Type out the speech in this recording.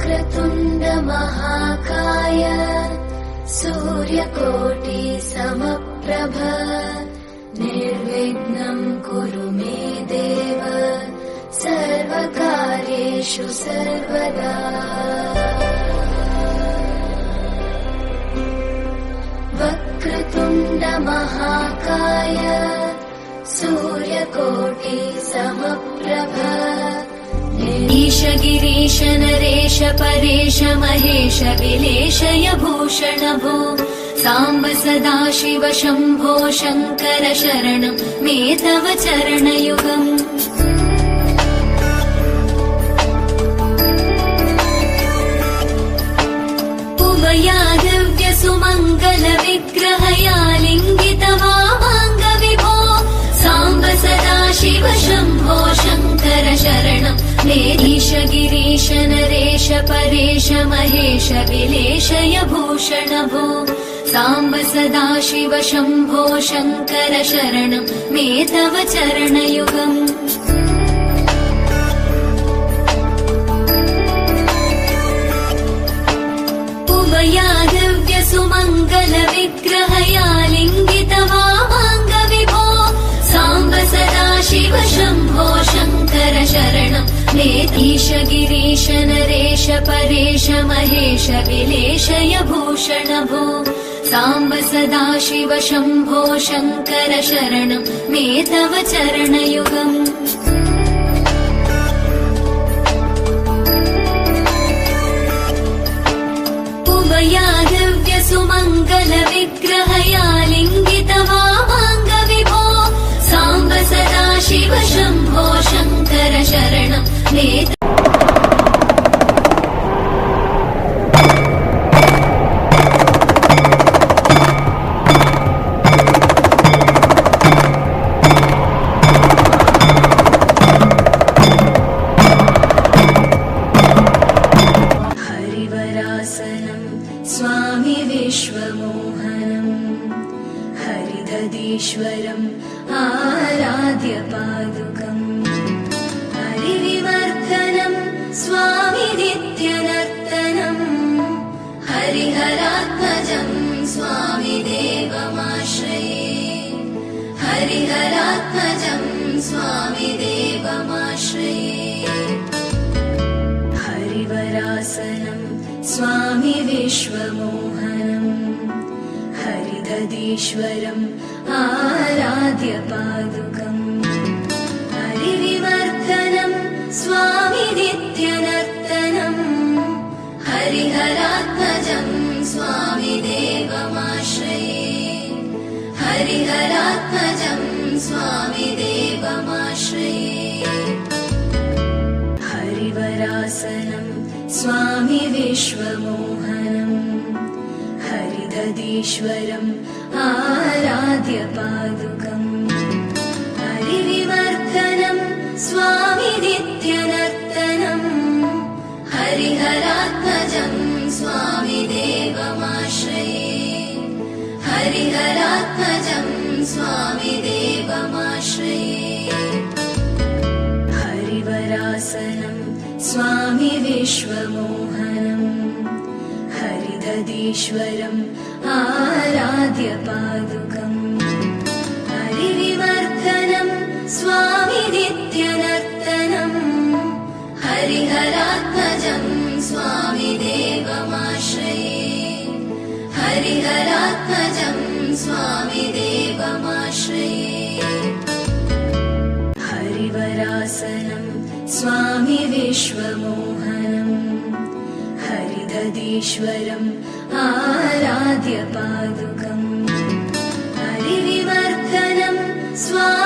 वक्रतुण्ड महाकाय सूर्यकोटि समप्रभ निर्विघ्नं कुरु मे देव सर्वकार्येषु सर्वदा। वक्रतुण्ड महाकाय सूर्यकोटि समप्रभ ईश गिरीश नरेश परेश महेश विलेशय भूषण भो साम्ब सदाशिव शम्भो शङ्कर शरणं मे तव चरणयुगम्। उमया दिव्य सुमङ्गल विग्रहया लिङ्गित वामाङ्ग विभो साम्ब सदाशिव शम्भो शङ्कर शरणं मे ईश गिरीश नरेश परेश महेश विलेशय भूषण भो साम्ब सदाशिव शम्भो शङ्कर शरणं मे तव चरणयुगम्। उमया दिव्य सुमङ्गल विग्रहया लिङ्गित वामाङ्ग विभो साम्ब सदाशिव शम्भो शङ्कर शरणं मे ईश गिरीश नरेश परेश महेश विलेशय भूषण भो साम्ब सदाशिव शम्भो शङ्कर शरणं मे तव चरणयुगम्। उमया दिव्य सुमङ्गल विग्रहया लिङ्गित वामाङ्ग विभो साम्ब सदाशिव शम्भो शङ्कर शरणं मे स्वामी विश्वमोहनम् हरिदधीश्वरम् आराध्य पादुकम् हरिविवर्धनम् स्वामी नित्यनर्तनम् हरिहरात्मजम् स्वामी देवमाश्रये हरिहरात्मजम् स्वामी देवमाश्रये हरिवरासनम् स्वामी विश्वमोहनम् हरिदधीश्वरम् आराध्य पादुकम् हरिविवर्धनम् स्वामी नित्यनर्तनम् हरिहरात्मजम् स्वामी देवमाश्रये हरिहरात्मजम् स्वामी देवमाश्रये हरिवरासनम् स्वामी विश्वमोहनम् हरिदधीश्वरम् आराध्य पादुकम् हरिविवर्धनम् स्वामी नित्यनर्तनम् हरिहरात्मजम् स्वामी देवमाश्रये हरिहरात्मजम् स्वामी देवमाश्रये हरिवरासनम् स्वामी विश्वमोहनम् हरिदधीश्वरम् आराध्य पादुकम् हरिविवर्धनम् स्वामी नित्यनर्तनम् हरिहरात्मजम् स्वामी देवमाश्रये हरिहरात्मजम् स्वामी देवमाश्रये हरिवरासनम् स्वामी विश्वमोहनम् हरिदधीश्वरम् आराध्य पादुकम् हरिविवर्धनम् स्वामी